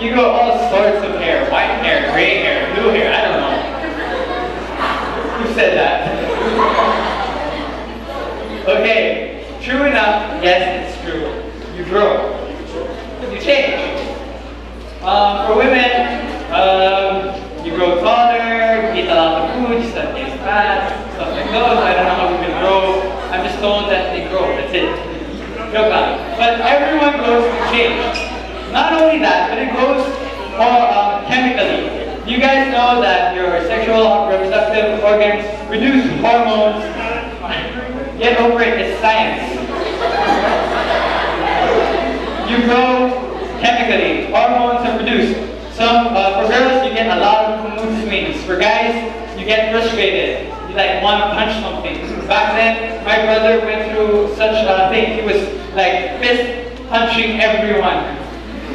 You grow all sorts of hair. White hair, gray hair, blue hair, I don't know. Who said that? Okay, true enough, yes, it's true. You grow. You change. For women, you grow taller, you eat a lot of food, you start getting fat, stuff like those. I don't know how women grow. I'm just told that they grow, that's it. But everyone grows to change. Not only that, but it grows chemically. You guys know that your sexual reproductive organs produce hormones. Get over it, it's science. You grow chemically. Hormones are produced. For girls, you get a lot of mood swings. For guys, you get frustrated. You want to punch something. Back then, my brother went through such a thing. He was fist punching everyone.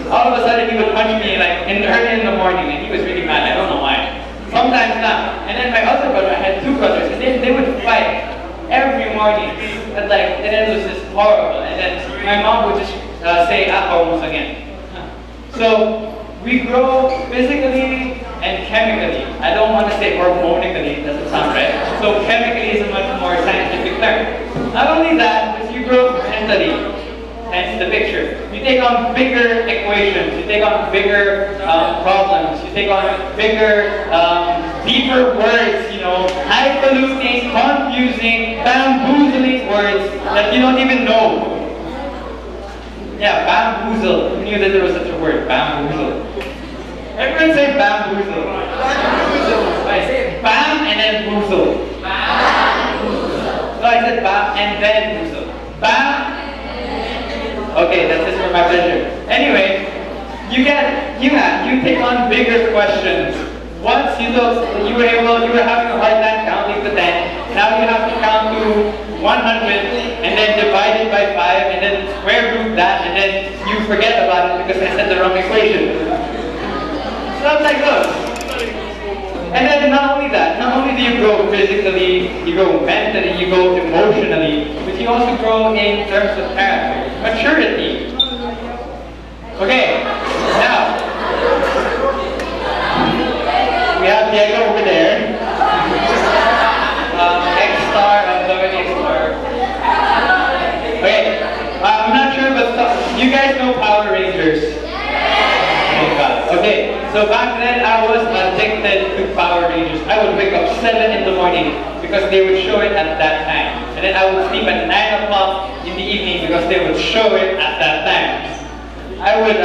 All of a sudden, he would punch me early in the morning, and he was really mad. I don't know why. Sometimes not. And then my other brother, I had two brothers, and they would fight every morning. And then it was just horrible. And then my mom would just say almost again. So we grow physically and chemically. I don't want to say hormonically, it doesn't sound right. So chemically is a much more scientific term. Not only that, but you grow mentally. Hence the picture. You take on bigger equations, you take on bigger problems, you take on bigger, deeper words, highfalutin, confusing, bamboozling words that you don't even know. Yeah, bamboozle. Who knew that there was such a word? Bamboozle. Everyone say bamboozle. Bamboozle. I say bam and then boozle. Bamboozle. No, I said bam and then boozle. Bam. Okay, that's just for my pleasure. Anyway, you take on bigger questions. Once you were having a hard time counting to 10. Now you have to count to 100 and then divide it by 5 and then square root that and then you forget about it because I said the wrong equation. Stuff like those. And then not only that, not only do you grow physically, you grow mentally, you grow emotionally, but you also grow in terms of character, maturity. Okay, now, we have Diego over there. X-Star of Lower X-Star. Okay, I'm not sure, but you guys know Power Rangers. Oh God. Okay, so back then I was addicted to Power Rangers. I would wake up 7 in the morning because they would show it at that time. And then I would sleep at 9 o'clock in the evening because they would show it at that time. I would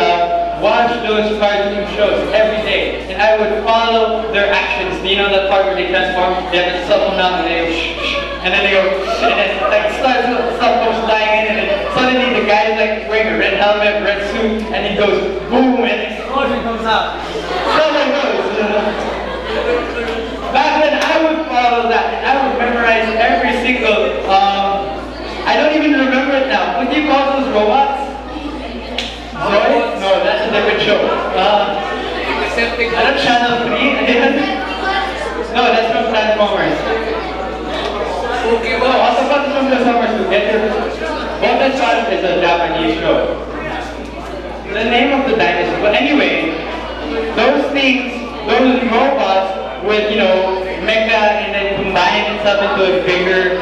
watch those cartoon shows every day, and I would follow their actions. You know that part where they transform? They have a cell phone out, and they go shh, and then they go shh, and then stuff goes flying in, and then suddenly the guy is wearing a red helmet, red suit, and he goes boom, and an explosion comes out. Stuff like those. Back then, I would follow that, and I would memorize every single. I don't even remember it now. What do you call those robots? Zoe? No, that's a different show. I don't Channel 3. No, that's from Transformers. No, Autobot is from Transformers too. Autobot is a Japanese show. The name of the dinosaur. But anyway, those things, those robots would, mecha and then combine itself into a bigger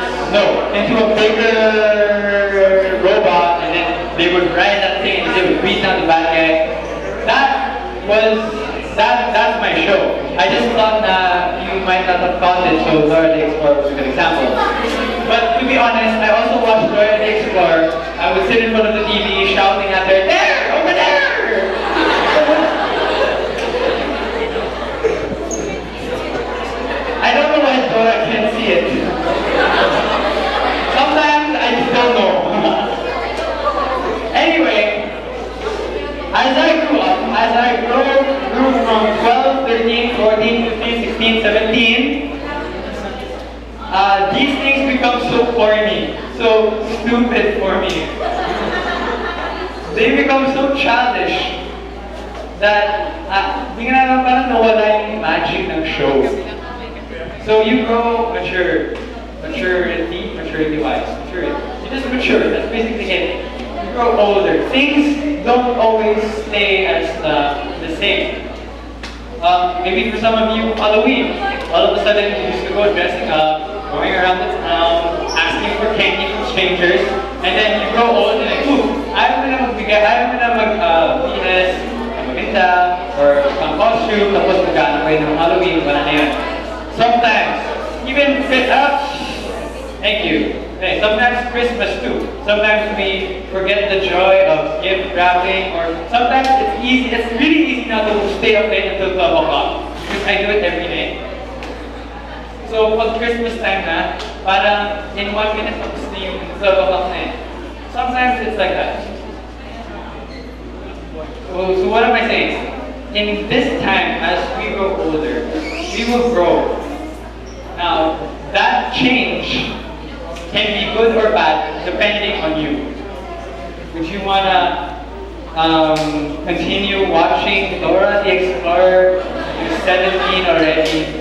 robot, and then they would ride that thing and they would beat down the bad guy. That's my show. I just thought you might not have caught it, so Dora the Explorer was a good example. But to be honest, I also watched Dora the Explorer. I would sit in front of the TV shouting at her, "There! Over there!" I don't know why Dora can't see it. Sometimes I just don't know. Anyway, as I grew up, as I grew from 12, 13, 14, 15, 16, 17, these things become so corny, so stupid for me. They become so childish that parang nawala yung magic ng show. So you grow maturity-wise. You just mature, that's basically it. You grow older. Things don't always stay as the Maybe for some of you, Halloween. All of a sudden, you used to go dressing up, going around the town, asking for candy from strangers, and then you grow old and like, ooh, ayaw mo na magbigay, ayaw mo na mag-BS, maganda, or costume, tapos magkano kayo ng Halloween, wala na yun. Sometimes, even thank you. Okay, sometimes Christmas too. Sometimes we forget the joy of gift wrapping, or sometimes it's really easy now to stay up late until 12 o'clock, because I do it every day. So, pag Christmas time na, parang in 1 minute tapos na yung 12 o'clock na eh. Sometimes it's like that. So what am I saying? In this time, as we grow older, we will grow. Now, that change can be good or bad depending on you. Would you wanna continue watching Dora the Explorer? You're 17 already.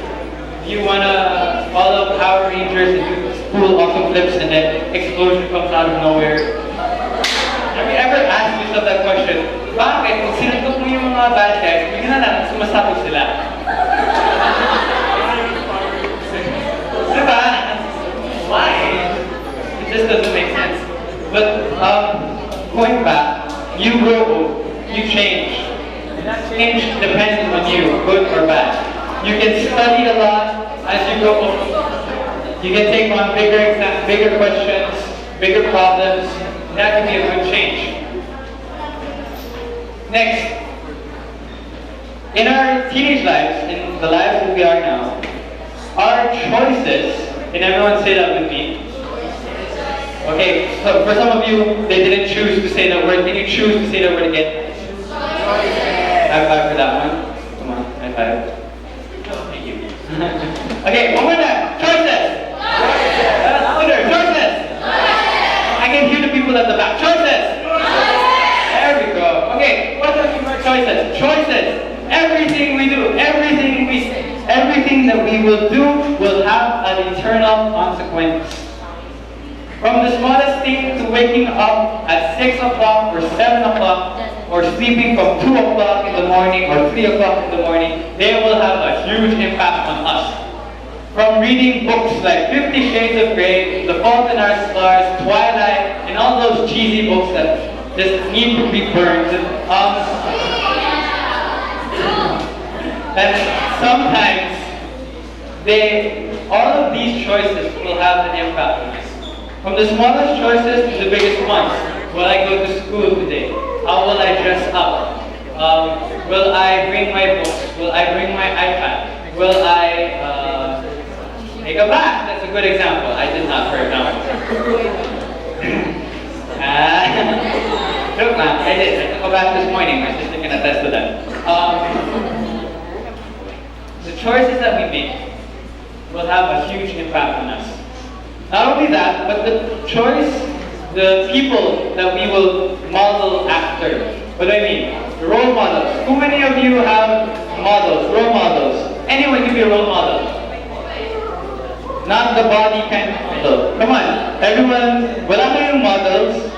Do you wanna follow Power Rangers and do cool awesome flips and then explosion comes out of nowhere? Have you ever asked yourself that question? Bakit? Kung sinuntok mo yung mga bad guys, bigyan na lang, sumasabog sila. Diba? Why? This doesn't make sense. But going back, you grow, you change. And that change depends on you, good or bad. You can study a lot as you grow old. You can take on bigger questions, bigger problems. That can be a good change. Next, in our teenage lives, in the lives that we are now, our choices, and everyone say that with me. Okay, so for some of you, they didn't choose to say that word. Can you choose to say that word again? High five for that one. Come on, high five. Thank you. Okay, one more time. Choices. Louder. Choices. I can hear the people at the back. Choices. There we go. Okay, what are your choices? Choices. Everything we do, everything that we will do will have an eternal consequence. From the smallest thing to waking up at 6 o'clock or 7 o'clock, or sleeping from 2 o'clock in the morning or 3 o'clock in the morning, they will have a huge impact on us. From reading books like 50 Shades of Grey, The Fault in Our Stars, Twilight, and all those cheesy books that just need to be burned. And sometimes, all of these choices will have an impact on us. From the smallest choices to the biggest ones. Will I go to school today? How will I dress up? Will I bring my books? Will I bring my iPad? Will I take a bath? That's a good example. I did not, for example. Joke lang, I did. I took a bath this morning. My sister can attest to that. The choices that we make will have a huge impact on us. Not only that, but the people that we will model after. What do I mean? Role models. How many of you have models, role models? Anyone can be a role model. Not the body kind of model. Come on, everyone, wala kayong models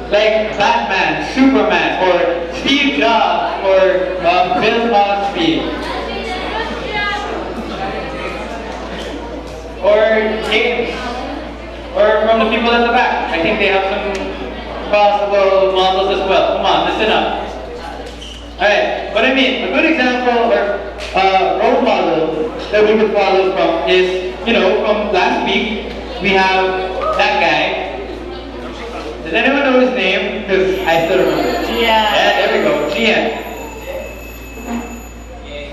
like Batman, Superman, or Steve Jobs, or Bill Cosby. Or James. Or from the people at the back. I think they have some possible models as well. Come on, listen up. Alright, what I mean, a good example or role model that we could follow from is, from last week, we have that guy. Does anyone know his name? Because I still remember. Gian. Yeah, there we go, Gian.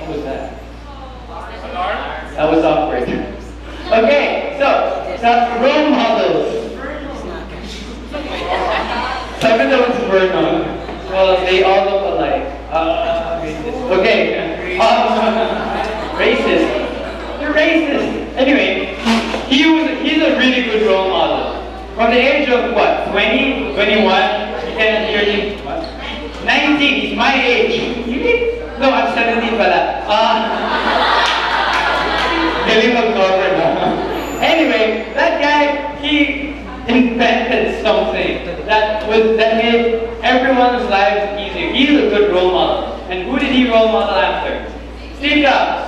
What was that? That was awkward. Okay, so role models. Some of those Vernon. Well, they all look alike. Racist. Okay. Racist. They're racist. Anyway, he's a really good role model. From the age of what? 20, 21? You can hear him. 19. He's my age. You mean? No, I'm 17 pala. Anyway, that guy, he invented something that made everyone's lives easier. He's a good role model. And who did he role model after? does.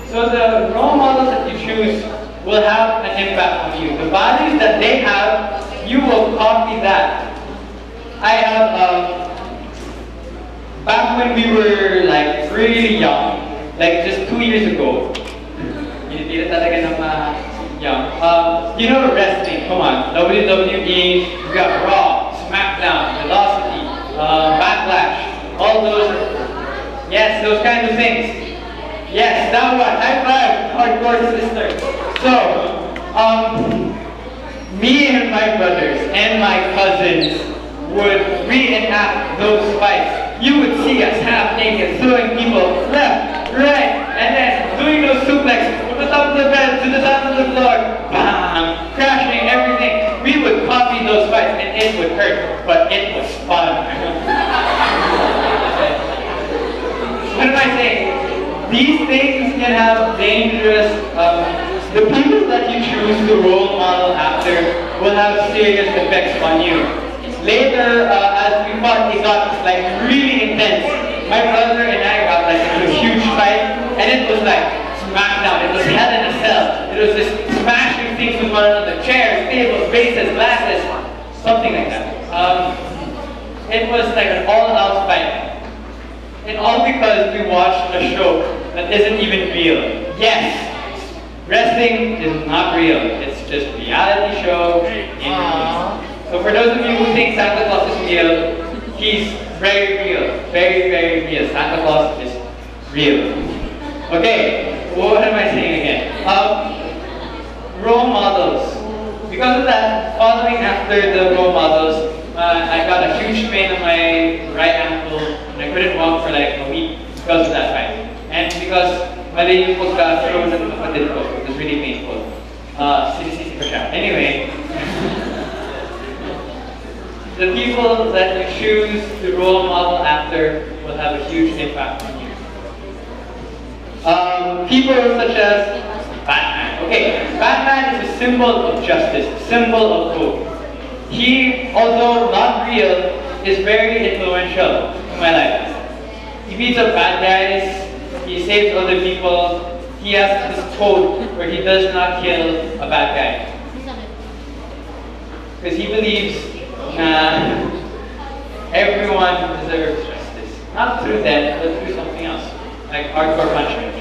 So the role models that you choose will have an impact on you. The values that they have, you will copy that. I have, back when we were like really young, like just 2 years ago, hindi talaga ng young. You know wrestling, come on, WWE, you got Raw, SmackDown, Velocity, Backlash, all those, yes, those kinds of things. Yes, that one, high five, hardcore sister. So, me and my brothers and my cousins would reenact those fights. You would see us half naked, throwing people left, right, and then doing those suplexes from the top of the bed to the top of the floor, bam, crashing everything. We would copy those fights and it would hurt, but it was fun. What am I saying? These things can have dangerous, the people that you choose to role model after will have serious effects on you. Later, as we fought, it got like really intense. My brother and I got like into a huge fight, and it was like smackdown. It was hell in a cell. It was just smashing things with one another: chairs, tables, vases, glasses, something like that. It was like an all-out fight, and all because we watched a show that isn't even real. Yes, wrestling is not real. It's just a reality show in movies. So for those of you who think Santa Claus is real, he's very real. Very, very real. Santa Claus is real. Okay, what am I saying again? Role models. Because of that, following after the role models, I got a huge pain on my right ankle and I couldn't walk for like a week because of that fight. And because mali yung pagka-throw ng kapatid ko, it was really painful. Sinisisi ko siya. Anyway, the people that you choose to role model after will have a huge impact on you. People such as Batman. Okay, Batman is a symbol of justice, a symbol of hope. He, although not real, is very influential in my life. He beats up bad guys. He saves other people. He has this code where he does not kill a bad guy. Because he believes everyone deserves justice. Not through death, but through something else. Like hardcore punishment.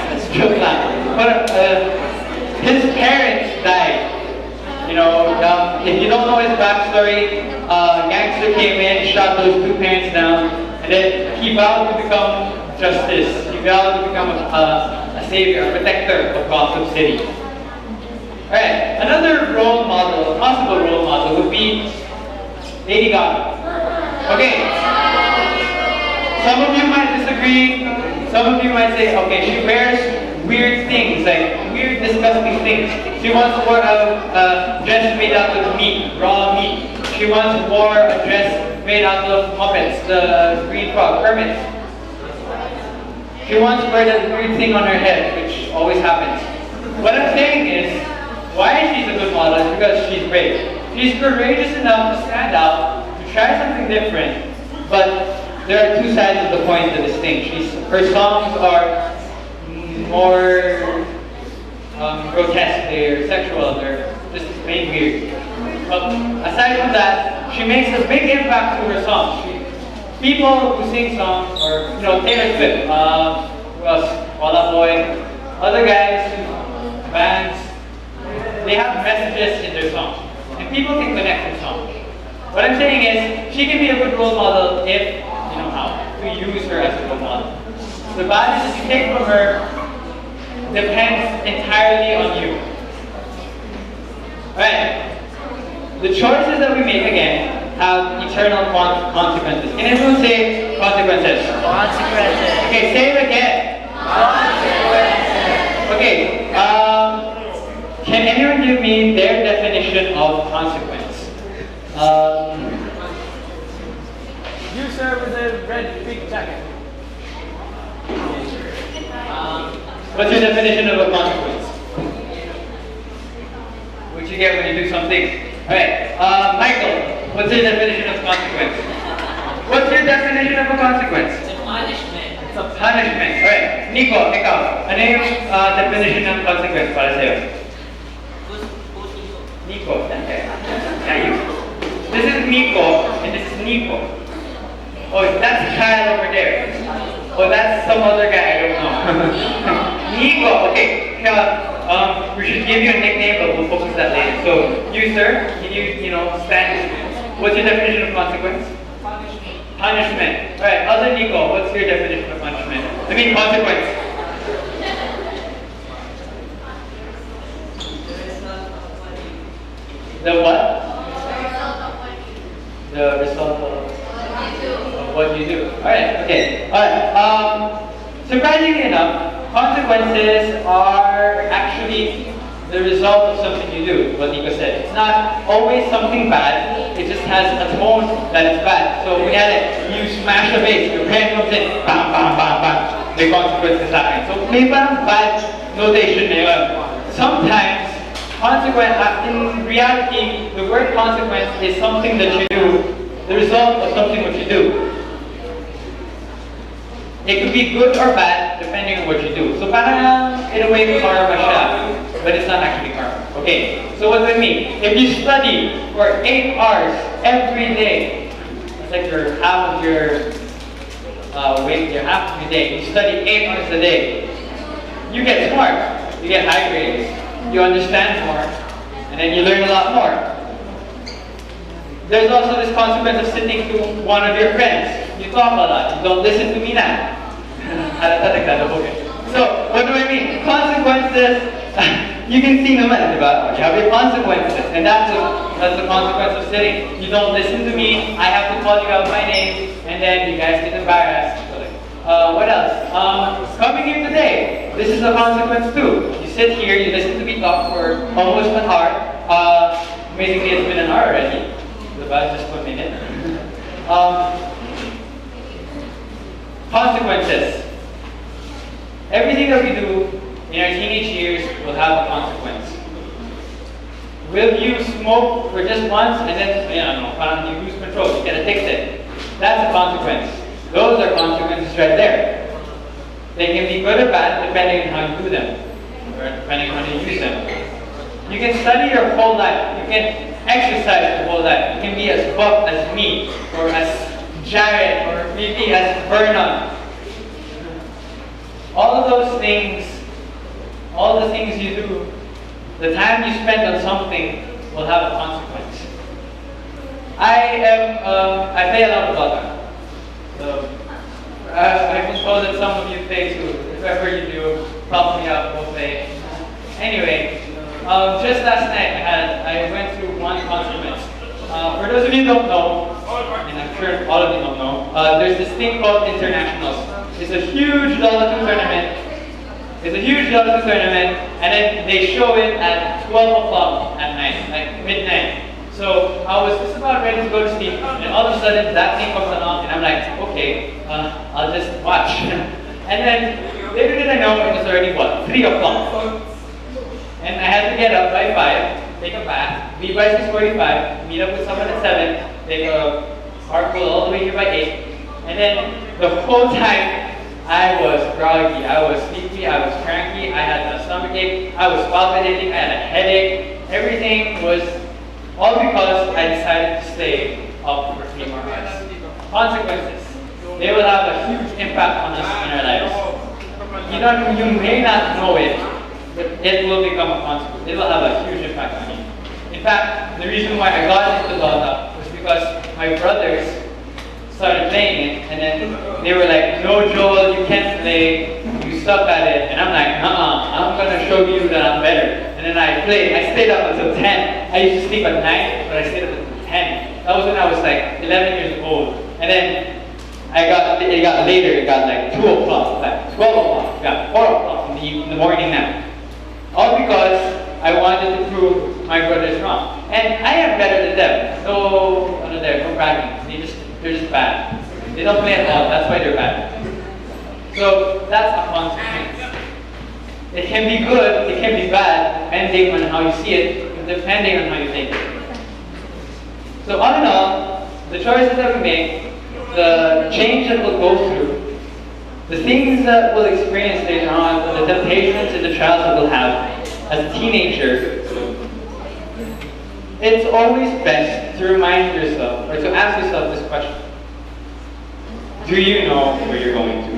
That's joke lang. But his parents died. You know, if you don't know his backstory, a gangster came in, shot those two parents down, and then he vowed to become justice. He vowed to become a savior, a protector of Gotham City. Alright, another role model, a possible role model would be Lady Gaga. Okay, some of you might disagree, some of you might say, okay, she wears weird things, like weird, disgusting things. She once wore a dress made out of meat, raw meat. She once wore a dress made out of Muppets, the green frog, Kermit. She once wore that weird thing on her head, which always happens. What I'm saying is, why she's a good model is because she's brave. She's courageous enough to stand out, to try something different, but there are two sides of the coin to this thing. Her songs are more grotesque, they're sexual, they're just plain weird. But aside from that, she makes a big impact to her songs. People who sing songs, or Taylor Swift, who else? Walla Boy, other guys, bands, they have messages in their songs, and people can connect with songs. What I'm saying is, she can be a good role model if you know how to use her as a role model. The values that you take from her depends entirely on you. Alright, the choices that we make again have eternal consequences. Can everyone say consequences? Consequences. Okay, say it again. Consequences. Okay, can anyone give me their definition of consequence? You, sir, with the red big jacket. What's your definition of a consequence? What you get when you do something? Alright, Michael, what's your definition of consequence? What's your definition of a consequence? It's a punishment. It's Punishment. Alright. Nico, ikaw. Ano yung definition ng consequence para sa'yo? Nico. Yeah, you. This is Nico, and this is Nico. Oh, that's Kyle over there. Oh, that's some other guy, I don't know. Nico, okay. We should give you a nickname, but we'll focus that later. So, you, sir, can you stand? What's your definition of consequence? Punishment. Alright, other Nico, what's your definition of punishment? I mean, consequence. The what? The result of what you do. Alright, okay. Alright, surprisingly enough, consequences are actually the result of something you do, what Nico said. It's not always something bad, it just has a tone that is bad. So we had it, you smash the vase, your parent comes in, bam, bam, bam, bam, the consequence is happening. So may parang bad notation na yun. Sometimes, in reality, the word consequence is something that you do, the result of something what you do. It could be good or bad depending on what you do. So parang in a way karma siya, but it's not actually karma. Okay, so what does it mean? If you study for 8 hours every day, it's like your half of your half of your day. You study 8 hours a day. You get smart. You get high grades. You understand more, and then you learn a lot more. There's also this consequence of sitting to one of your friends. You talk a lot. You don't listen to me now. So, what do I mean? Consequences, you can see naman, di ba? You have your consequences, and that's the consequence of sitting. You don't listen to me, I have to call you out by name, and then you guys get embarrassed. What else? Coming here today, this is a consequence too. You sit here, you listen to me talk for almost an hour. Amazingly, it's been an hour already. About just 1 minute. Consequences. Everything that we do in our teenage years will have a consequence. Will you smoke for just once and then, you lose control, you get addicted? That's a consequence. Those are consequences right there. They can be good or bad depending on how you do them, or depending on how you use them. You can study your whole life. You can exercise your whole life. You can be as buff as me, or as Jared, or maybe as Vernon. All of those things, all the things you do, the time you spend on something will have a consequence. I play a lot of Dota. So, I suppose that some of you play too. If ever you do, help me out, we'll play. Anyway, just last night I went through one consequence. For those of you who don't know, and I'm sure all of you don't know, there's this thing called internationals. It's a huge Dota 2 tournament. And then they show it at 12 o'clock at night, like midnight. So I was just about ready to go to sleep, and all of a sudden that thing comes along, and I'm like, okay, I'll just watch. And then later did I know it was already 3 o'clock. And I had to get up by 5, take a bath, leave by 6:45, meet up with someone at 7, take a carpool all the way here by 8. And then the whole time, I was groggy, I was sleepy, I was cranky, I had a stomach ache, I was palpitating, I had a headache. Everything was all because I decided to stay up for 3 more hours. Consequences. They will have a huge impact on us in our lives. You may not know it, but it will become a consequence. It will have a huge impact on you. In fact, the reason why I got into Dota was because my brothers started playing it, and then they were like, no Joel, you can't play, you suck at it. And I'm like, I'm gonna show you that I'm better. And then I played, I stayed up until 10. I used to sleep at 9, but I stayed up until 10. That was when I was like 11 years old. And then it got later, it got like 2 o'clock, like 12 o'clock, it got 4 o'clock in the morning now. All because I wanted to prove my brothers wrong. And I am better than them. No bragging. They're just bad. They don't play at all, that's why they're bad. So that's a consequence. It can be good, it can be bad, depending on how you see it, and depending on how you think it. So all in all, the choices that we make, the change that we'll go through, The things that we'll experience later on, the temptations and the trials that we'll have as a teenager, it's always best to remind yourself, or to ask yourself this question. Do you know where you're going to?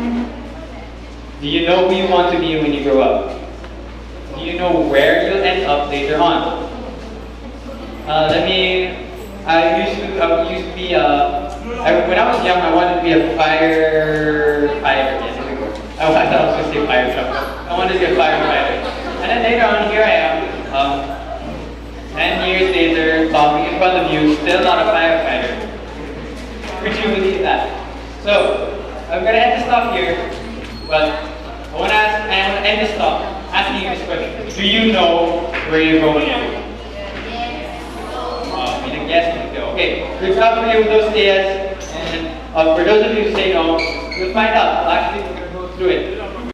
Do you know who you want to be when you grow up? Do you know where you'll end up later on? I used to be, when I was young, I wanted to be a firefighter. Yes, I thought I was going to say fire truck. I wanted to be a firefighter. And then later on, here I am, 10 years later, talking in front of you, still not a firefighter. Would you believe that? So, I'm going to end this talk here, but I want to end this talk asking you this question. Do you know where you're going to? Yes, okay. Good job for you with those yes. And for those of you who say no, you'll find out. Actually, we're going to go through it.